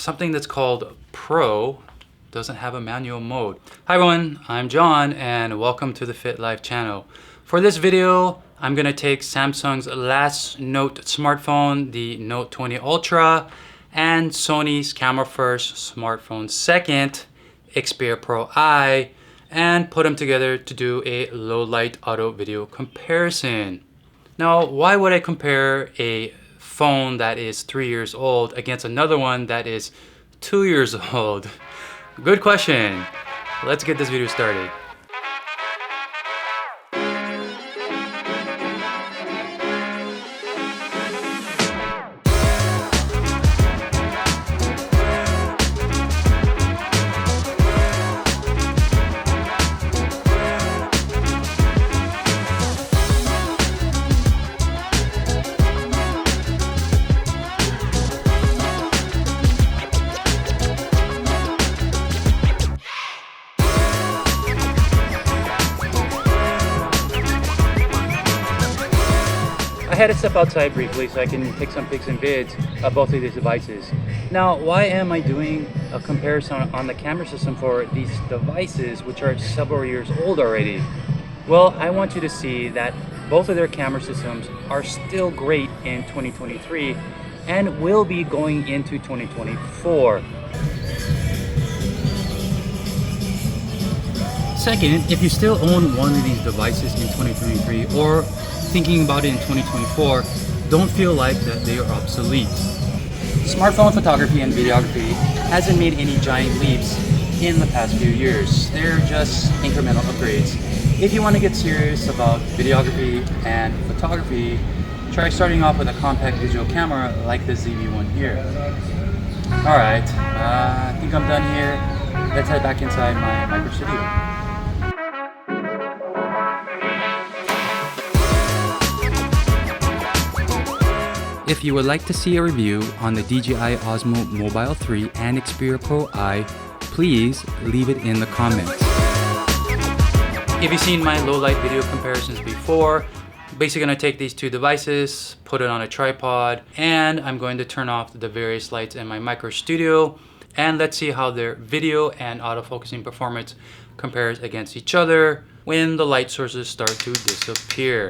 something that's called Pro doesn't have a manual mode. Hi everyone, I'm John and welcome to the Fit Life channel. For this video, I'm gonna take Samsung's last Note smartphone, the Note 20 Ultra, and Sony's camera first, smartphone second, Xperia Pro I, and put them together to do a low light auto video comparison. Now, why would I compare a phone that is 3 years old against another one that is 2 years old? Good question. Let's get this video started. I had to step outside briefly so I can take some pics and vids of both of these devices. Now, why am I doing a comparison on the camera system for these devices, which are several years old already? Well, I want you to see that both of their camera systems are still great in 2023 and will be going into 2024. Second, if you still own one of these devices in 2023 or thinking about it in 2024, don't feel like that they are obsolete. Smartphone photography and videography hasn't made any giant leaps in the past few years. They're just incremental upgrades. If you want to get serious about videography and photography, try starting off with a compact digital camera like the ZV1 here. Alright, I think I'm done here. Let's head back inside my micro studio. If you would like to see a review on the DJI Osmo Mobile 3 and Xperia Pro I, please leave it in the comments. If you've seen my low light video comparisons before, I'm basically going to take these two devices, put it on a tripod, and I'm going to turn off the various lights in my micro studio, and let's see how their video and autofocusing performance compares against each other when the light sources start to disappear.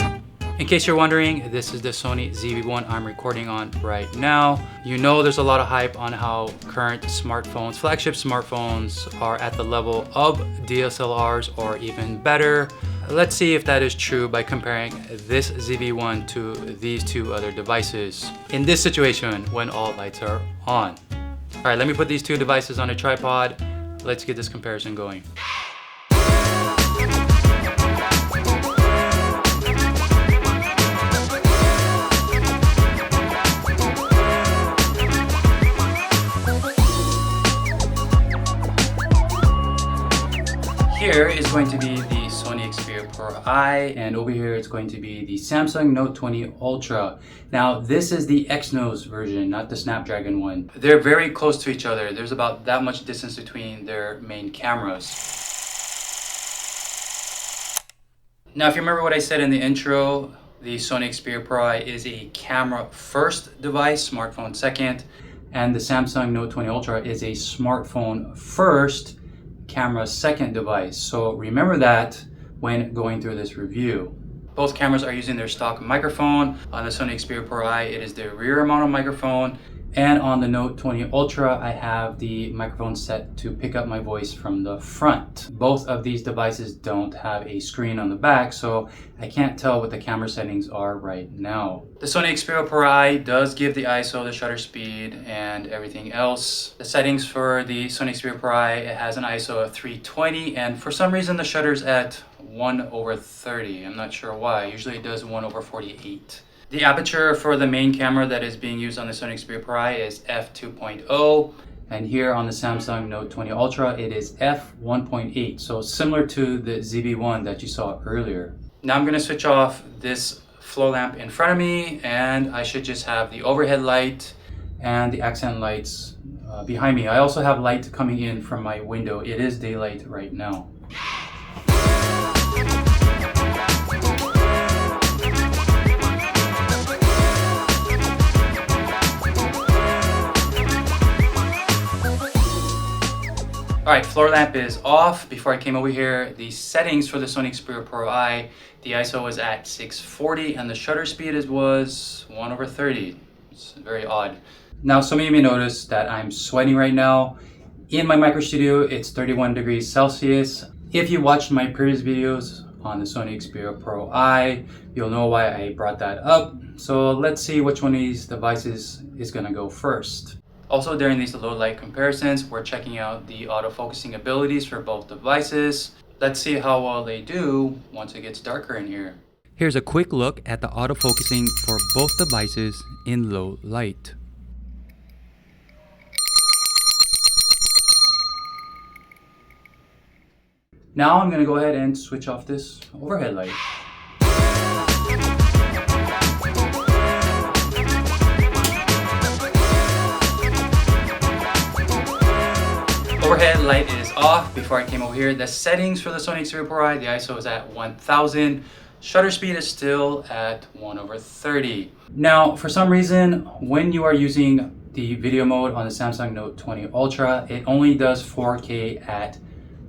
In case you're wondering, this is the Sony ZV1 I'm recording on right now. You know there's a lot of hype on how current smartphones, flagship smartphones, are at the level of DSLRs or even better. Let's see if that is true by comparing this ZV1 to these two other devices in this situation when all lights are on. All right, let me put these two devices on a tripod. Let's get this comparison going. Here is going to be the Sony Xperia Pro I, and over here it's going to be the Samsung Note 20 Ultra. Now this is the Exynos version, not the Snapdragon one. They're very close to each other. There's about that much distance between their main cameras. Now if you remember what I said in the intro, the Sony Xperia Pro I is a camera first device, smartphone second, and the Samsung Note 20 Ultra is a smartphone first, camera second device. So remember that when going through this review. Both cameras are using their stock microphone. On the Sony Xperia Pro I, it is the rear mounted microphone, and on the Note 20 Ultra, I have the microphone set to pick up my voice from the front. Both of these devices don't have a screen on the back, so I can't tell what the camera settings are right now. The Sony Xperia Pro I does give the ISO, the shutter speed, and everything else. The settings for the Sony Xperia Pro I, it has an ISO of 320, and for some reason the shutter's at 1/30. I'm not sure why. Usually it does 1/48. The aperture for the main camera that is being used on the Sony Xperia Pro I is f2.0, and here on the Samsung Note 20 Ultra it is f1.8, so similar to the ZV1 that you saw earlier. Now I'm going to switch off this flow lamp in front of me, and I should just have the overhead light and the accent lights behind me. I also have light coming in from my window. It is daylight right now. All right, floor lamp is off. Before I came over here, the settings for the Sony Xperia Pro I, the ISO was at 640 and the shutter speed was 1/30. It's very odd. Now, some of you may notice that I'm sweating right now. In my micro studio, it's 31 degrees Celsius. If you watched my previous videos on the Sony Xperia Pro I, you'll know why I brought that up. So let's see which one of these devices is gonna go first. Also, during these low light comparisons, we're checking out the autofocusing abilities for both devices. Let's see how well they do once it gets darker in here. Here's a quick look at the autofocusing for both devices in low light. Now I'm gonna go ahead and switch off this overhead light. Overhead light is off. Before I came over here, the settings for the Sony Xperia Pro I, the ISO is at 1000. Shutter speed is still at 1/30. Now, for some reason, when you are using the video mode on the Samsung Note 20 Ultra, it only does 4K at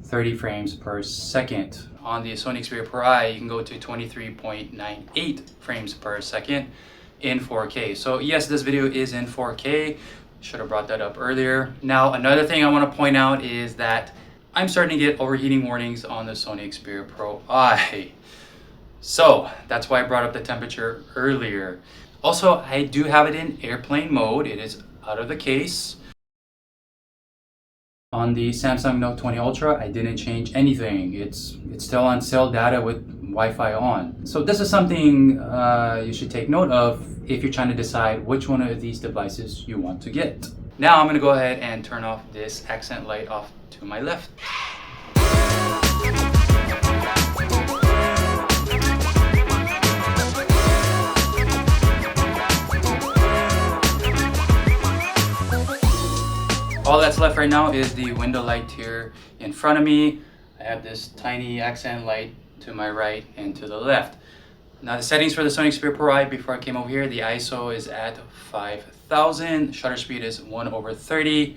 30 frames per second. On the Sony Xperia Pro I, you can go to 23.98 frames per second in 4K. So yes, this video is in 4K. Should have brought that up earlier. Now, another thing I want to point out is that I'm starting to get overheating warnings on the Sony Xperia Pro I. So that's why I brought up the temperature earlier. Also, I do have it in airplane mode. It is out of the case. On the Samsung Note 20 Ultra, I didn't change anything. It's still on cell data with Wi-Fi on. So this is something you should take note of if you're trying to decide which one of these devices you want to get. Now I'm gonna go ahead and turn off this accent light off to my left. All that's left right now is the window light here in front of me. I have this tiny accent light to my right and to the left. Now the settings for the Sony Xperia Pro I, before I came over here, the ISO is at 5000, shutter speed is 1/30,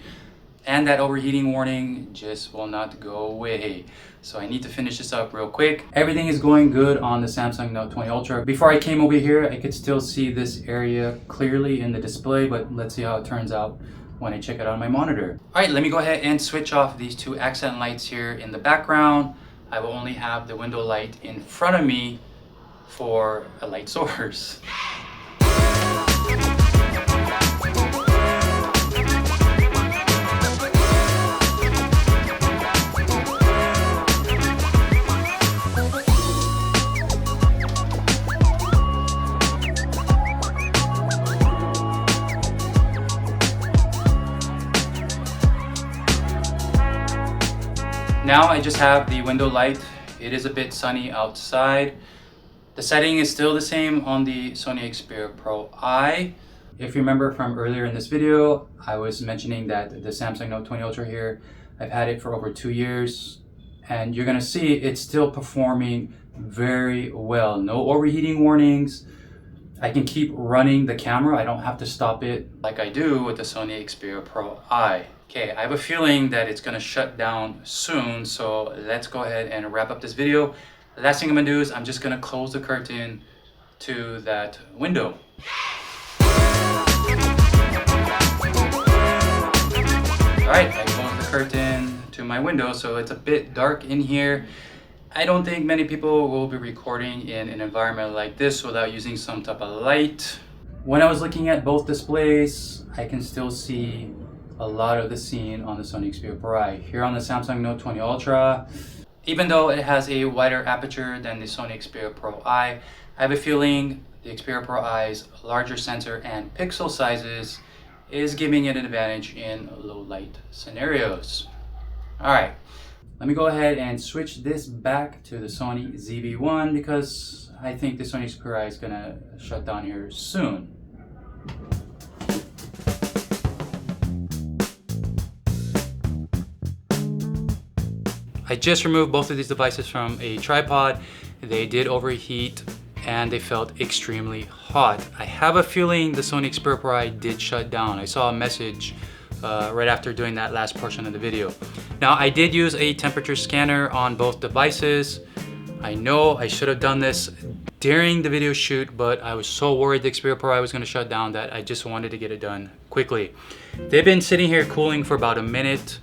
and that overheating warning just will not go away. So I need to finish this up real quick. Everything is going good on the Samsung Note 20 Ultra. Before I came over here, I could still see this area clearly in the display, but let's see how it turns out when I check it on my monitor. All right, let me go ahead and switch off these two accent lights here in the background. I will only have the window light in front of me for a light source. Now I just have the window light. It is a bit sunny outside. The setting is still the same on the Sony Xperia Pro I. If you remember from earlier in this video, I was mentioning that the Samsung Note 20 Ultra here, I've had it for over 2 years, and you're gonna see it's still performing very well. No overheating warnings. I can keep running the camera. I don't have to stop it like I do with the Sony Xperia Pro I. Okay, I have a feeling that it's gonna shut down soon, so let's go ahead and wrap up this video. The last thing I'm gonna do is I'm just gonna close the curtain to that window. All right, I closed the curtain to my window, so it's a bit dark in here. I don't think many people will be recording in an environment like this without using some type of light. When I was looking at both displays, I can still see a lot of the scene on the Sony Xperia Pro I. Here on the Samsung Note 20 Ultra, even though it has a wider aperture than the Sony Xperia Pro I have a feeling the Xperia Pro I's larger sensor and pixel sizes is giving it an advantage in low light scenarios. All right, let me go ahead and switch this back to the Sony ZV1 because I think the Sony Xperia I is gonna shut down here soon. I just removed both of these devices from a tripod. They did overheat and they felt extremely hot. I have a feeling the Sony Xperia Pro I did shut down. I saw a message right after doing that last portion of the video. Now, I did use a temperature scanner on both devices. I know I should have done this during the video shoot, but I was so worried the Xperia Pro I was going to shut down that I just wanted to get it done quickly. They've been sitting here cooling for about a minute.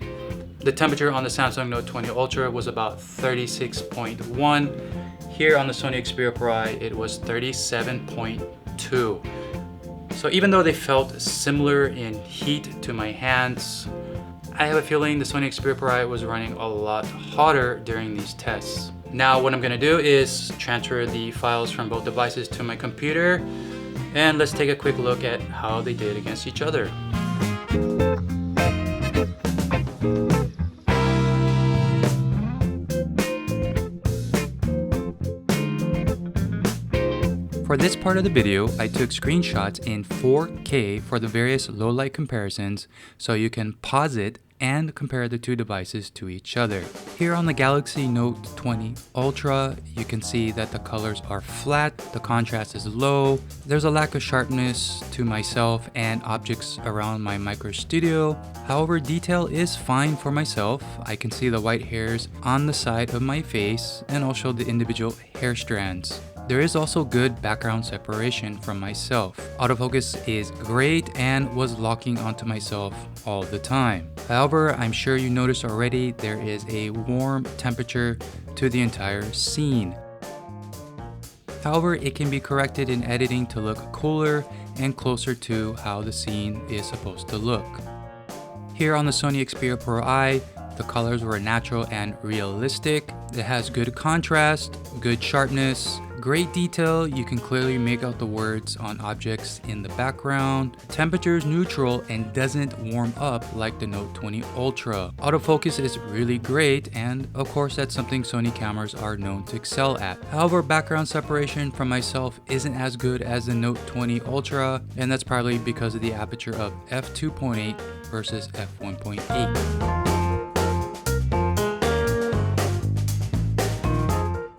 The temperature on the Samsung Note 20 Ultra was about 36.1. Here on the Sony Xperia Pro I, it was 37.2. So even though they felt similar in heat to my hands, I have a feeling the Sony Xperia Pro I was running a lot hotter during these tests. Now what I'm gonna do is transfer the files from both devices to my computer, and let's take a quick look at how they did against each other. For this part of the video, I took screenshots in 4K for the various low light comparisons, so you can pause it and compare the two devices to each other. Here on the Galaxy Note 20 Ultra, you can see that the colors are flat, the contrast is low, there's a lack of sharpness to myself and objects around my micro studio. However, detail is fine for myself. I can see the white hairs on the side of my face and also the individual hair strands. There is also good background separation from myself. Autofocus is great and was locking onto myself all the time. However, I'm sure you noticed already there is a warm temperature to the entire scene. However, it can be corrected in editing to look cooler and closer to how the scene is supposed to look. Here on the Sony Xperia Pro I, the colors were natural and realistic. It has good contrast, good sharpness, great detail. You can clearly make out the words on objects in the background. Temperature is neutral and doesn't warm up like the Note 20 Ultra. Autofocus is really great, and of course that's something Sony cameras are known to excel at. However, background separation from myself isn't as good as the Note 20 Ultra, and that's probably because of the aperture of f2.8 versus f1.8.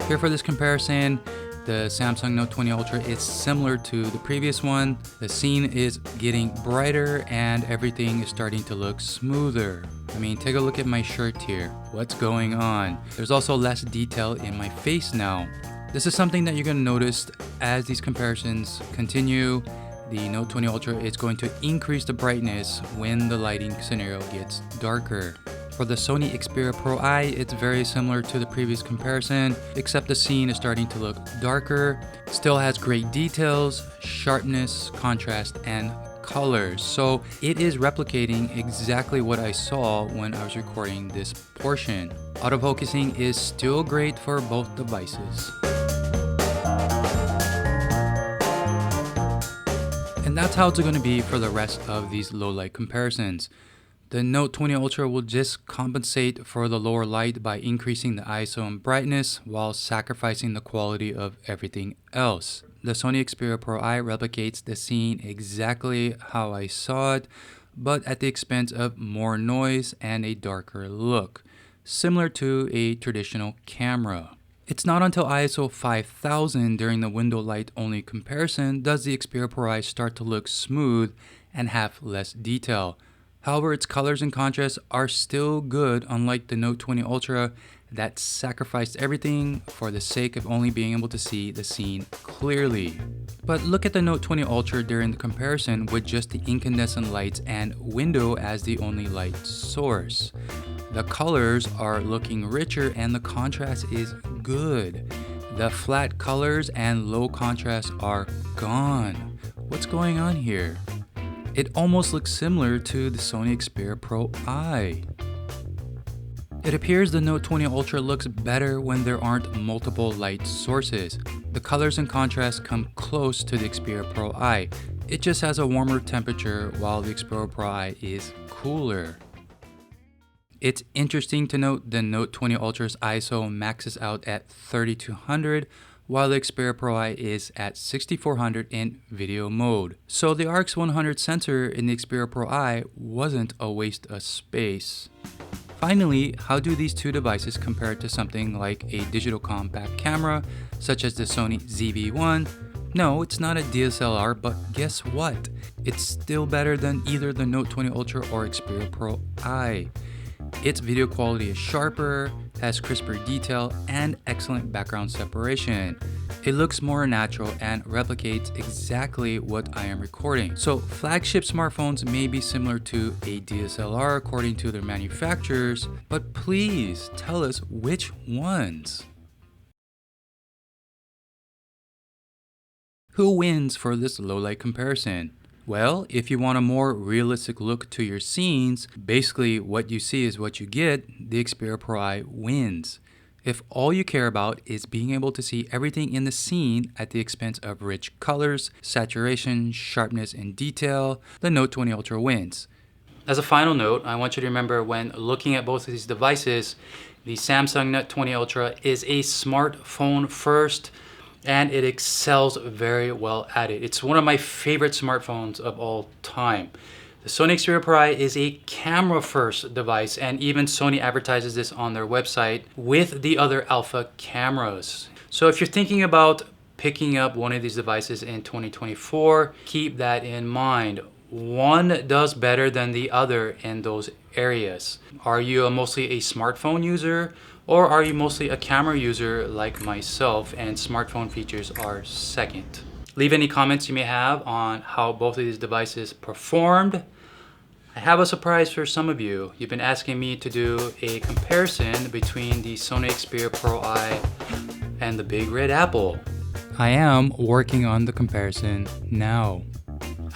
Here for this comparison, the Samsung Note 20 Ultra is similar to the previous one. The scene is getting brighter and everything is starting to look smoother. I mean, take a look at my shirt here. What's going on? There's also less detail in my face now. This is something that you're going to notice as these comparisons continue. The Note 20 Ultra is going to increase the brightness when the lighting scenario gets darker. For the Sony Xperia Pro I, it's very similar to the previous comparison, except the scene is starting to look darker. Still has great details, sharpness, contrast, and colors. So it is replicating exactly what I saw when I was recording this portion. Autofocusing is still great for both devices. And that's how it's going to be for the rest of these low light comparisons. The Note 20 Ultra will just compensate for the lower light by increasing the ISO and brightness while sacrificing the quality of everything else. The Sony Xperia Pro I replicates the scene exactly how I saw it, but at the expense of more noise and a darker look, similar to a traditional camera. It's not until ISO 5000 during the window light only comparison does the Xperia Pro I start to look smooth and have less detail. However, its colors and contrast are still good, unlike the Note 20 Ultra that sacrificed everything for the sake of only being able to see the scene clearly. But look at the Note 20 Ultra during the comparison with just the incandescent lights and window as the only light source. The colors are looking richer and the contrast is good. The flat colors and low contrast are gone. What's going on here? It almost looks similar to the Sony Xperia Pro I. It appears the Note 20 Ultra looks better when there aren't multiple light sources. The colors and contrasts come close to the Xperia Pro I. It just has a warmer temperature while the Xperia Pro I is cooler. It's interesting to note the Note 20 Ultra's ISO maxes out at 3200 while the Xperia Pro I is at 6400 in video mode. So the RX100 sensor in the Xperia Pro I wasn't a waste of space. Finally, how do these two devices compare to something like a digital compact camera such as the Sony ZV1? No, it's not a DSLR, but guess what? It's still better than either the Note 20 Ultra or Xperia Pro I. Its video quality is sharper, has crisper detail, and excellent background separation. It looks more natural and replicates exactly what I am recording. So flagship smartphones may be similar to a DSLR according to their manufacturers, but please tell us which ones. Who wins for this low light comparison? Well, if you want a more realistic look to your scenes, basically what you see is what you get, the Xperia Pro I wins. If all you care about is being able to see everything in the scene at the expense of rich colors, saturation, sharpness, and detail, the Note 20 Ultra wins. As a final note, I want you to remember when looking at both of these devices, the Samsung Note 20 Ultra is a smartphone first, and it excels very well at it. It's one of my favorite smartphones of all time. The Sony Xperia Pro I is a camera first device, and even Sony advertises this on their website with the other alpha cameras. So if you're thinking about picking up one of these devices in 2024, keep that in mind. One does better than the other in those areas. Are you mostly a smartphone user? Or are you mostly a camera user like myself and smartphone features are second? Leave any comments you may have on how both of these devices performed. I have a surprise for some of you. You've been asking me to do a comparison between the Sony Xperia Pro I and the Big Red Apple. I am working on the comparison now.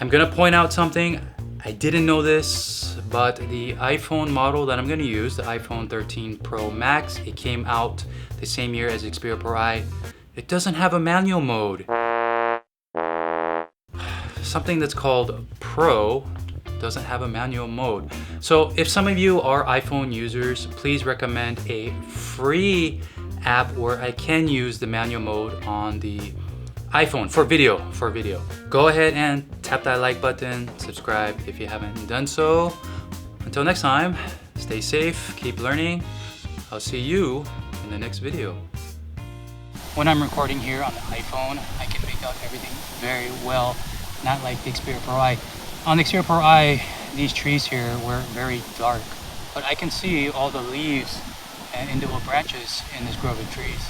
I'm gonna point out something. I didn't know this, but the iPhone model that I'm going to use, the iPhone 13 Pro Max, it came out the same year as Xperia Pro I. It doesn't have a manual mode. Something that's called Pro doesn't have a manual mode. So if some of you are iPhone users, please recommend a free app where I can use the manual mode on the iPhone for video. Go ahead and tap that like button, subscribe if you haven't done so. Until next time, stay safe, keep learning. I'll see you in the next video. When I'm recording here on the iPhone, I can make out everything very well, not like the Xperia Pro I. On the Xperia Pro I, these trees here were very dark, but I can see all the leaves and individual branches in this grove of trees.